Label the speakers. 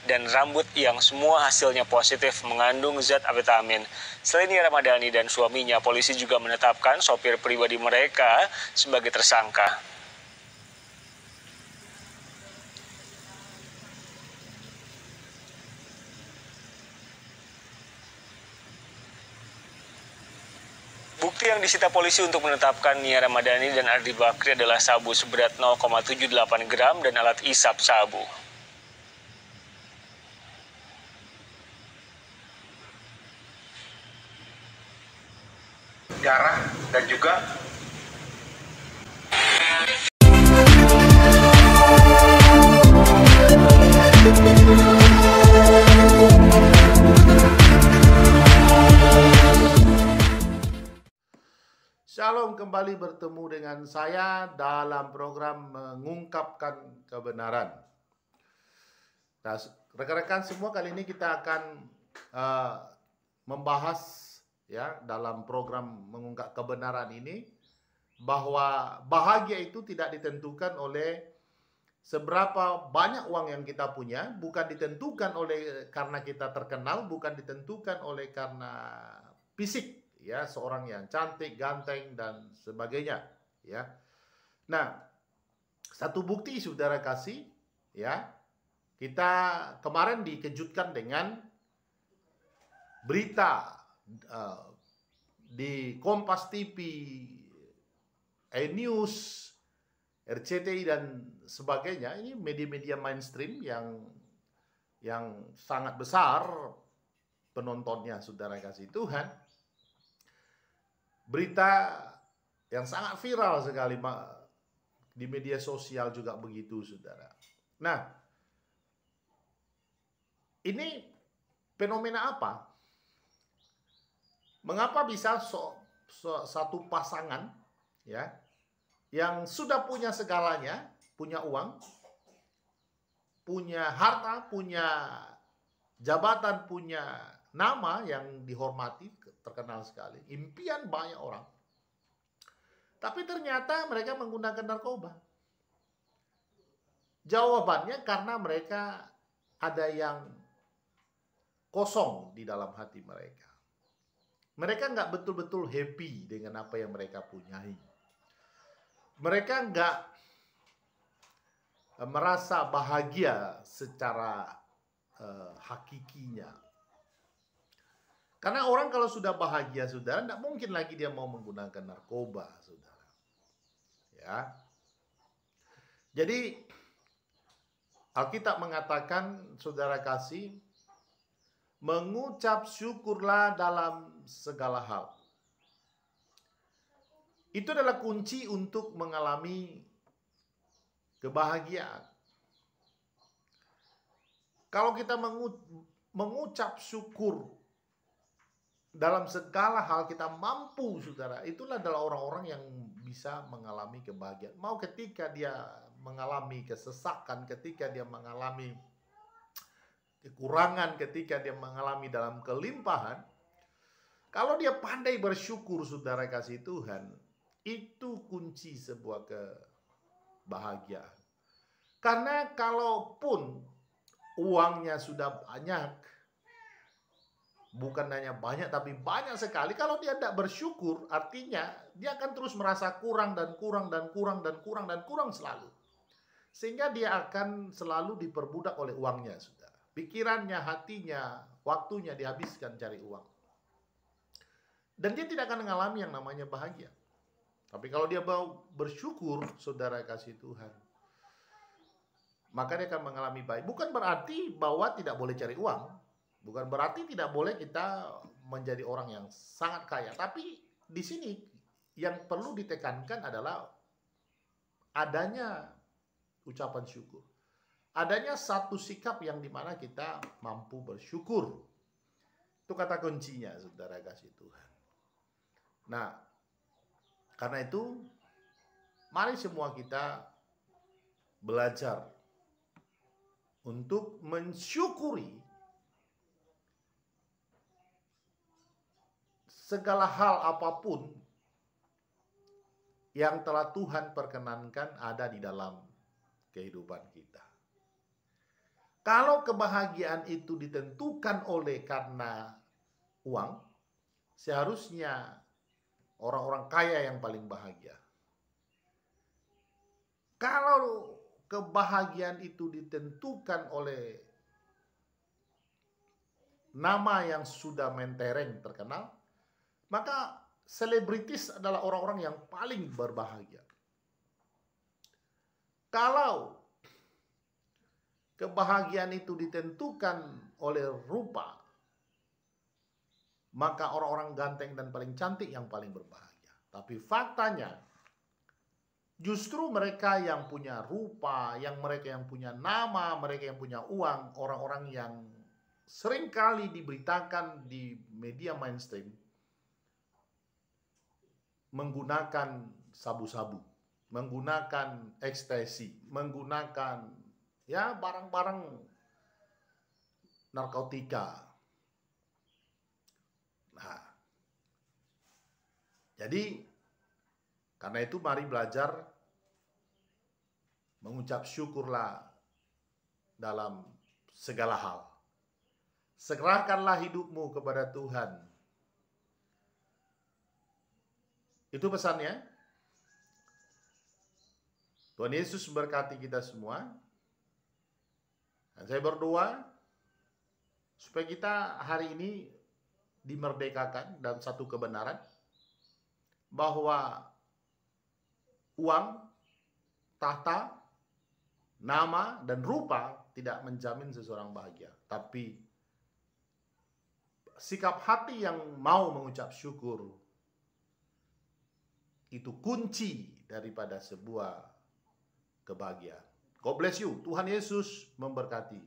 Speaker 1: dan rambut yang semua hasilnya positif mengandung zat amfetamin. Selain Nia Ramadhani dan suaminya, polisi juga menetapkan sopir pribadi mereka sebagai tersangka. Bukti yang disita polisi untuk menetapkan Nia Ramadhani dan Ardi Bakri adalah sabu seberat 0,78 gram dan alat isap sabu.
Speaker 2: Darah dan juga
Speaker 3: Shalom, kembali bertemu dengan saya dalam program Mengungkapkan Kebenaran. Nah, rekan-rekan semua, kali ini kita akan membahas ya dalam program Mengungkap Kebenaran ini bahwa bahagia itu tidak ditentukan oleh seberapa banyak uang yang kita punya, bukan ditentukan oleh karena kita terkenal, bukan ditentukan oleh karena fisik. Ya, seorang yang cantik, ganteng, dan sebagainya. Ya, nah, satu bukti saudara kasih, ya, kita kemarin dikejutkan dengan berita di Kompas TV, E-News, RCTI dan sebagainya. Ini media-media mainstream yang sangat besar penontonnya, saudara kasih Tuhan. Berita yang sangat viral sekali di media sosial juga begitu, saudara. Nah, ini fenomena apa? Mengapa bisa satu pasangan ya yang sudah punya segalanya, punya uang, punya harta, punya jabatan, punya nama yang dihormati, terkenal sekali, impian banyak orang, tapi ternyata mereka menggunakan narkoba. Jawabannya karena mereka ada yang kosong di dalam hati mereka. Mereka nggak betul-betul happy dengan apa yang mereka punyai. Mereka nggak merasa bahagia secara hakikinya. Karena orang kalau sudah bahagia, saudara, tidak mungkin lagi dia mau menggunakan narkoba, saudara. Ya. Jadi Alkitab mengatakan, saudara kasih, mengucap syukurlah dalam segala hal. Itu adalah kunci untuk mengalami kebahagiaan. Kalau kita mengucap syukur dalam segala hal, kita mampu, saudara. Itulah adalah orang-orang yang bisa mengalami kebahagiaan. Mau ketika dia mengalami kesesakan, ketika dia mengalami kekurangan, ketika dia mengalami dalam kelimpahan, kalau dia pandai bersyukur, saudara kasih Tuhan, itu kunci sebuah kebahagiaan. Karena kalaupun uangnya sudah banyak, bukan hanya banyak, tapi banyak sekali. Kalau dia tidak bersyukur, artinya dia akan terus merasa kurang dan kurang dan kurang dan kurang dan kurang selalu. Sehingga dia akan selalu diperbudak oleh uangnya, saudara. Pikirannya, hatinya, waktunya dihabiskan cari uang. Dan dia tidak akan mengalami yang namanya bahagia. Tapi kalau dia mau bersyukur, saudara kasih Tuhan, maka dia akan mengalami baik. Bukan berarti bahwa tidak boleh cari uang. Bukan berarti tidak boleh kita menjadi orang yang sangat kaya. Tapi di sini yang perlu ditekankan adalah adanya ucapan syukur. Adanya satu sikap yang dimana kita mampu bersyukur. Itu kata kuncinya, saudara kasih Tuhan. Nah, karena itu, mari semua kita belajar untuk mensyukuri segala hal apapun yang telah Tuhan perkenankan ada di dalam kehidupan kita. Kalau kebahagiaan itu ditentukan oleh karena uang, seharusnya orang-orang kaya yang paling bahagia. Kalau kebahagiaan itu ditentukan oleh nama yang sudah mentereng terkenal, maka selebritis adalah orang-orang yang paling berbahagia. Kalau kebahagiaan itu ditentukan oleh rupa, maka orang-orang ganteng dan paling cantik yang paling berbahagia. Tapi faktanya, justru mereka yang punya rupa, mereka yang punya nama, mereka yang punya uang, orang-orang yang seringkali diberitakan di media mainstream menggunakan sabu-sabu, menggunakan ekstasi, menggunakan barang-barang narkotika. Nah, jadi karena itu mari belajar mengucap syukurlah dalam segala hal. Serahkanlah hidupmu kepada Tuhan. Itu pesannya. Tuhan Yesus memberkati kita semua. Dan saya berdoa supaya kita hari ini dimerdekakan dalam satu kebenaran bahwa uang, tahta, nama, dan rupa tidak menjamin seseorang bahagia. Tapi sikap hati yang mau mengucap syukur itu kunci daripada sebuah kebahagiaan. God bless you. Tuhan Yesus memberkati.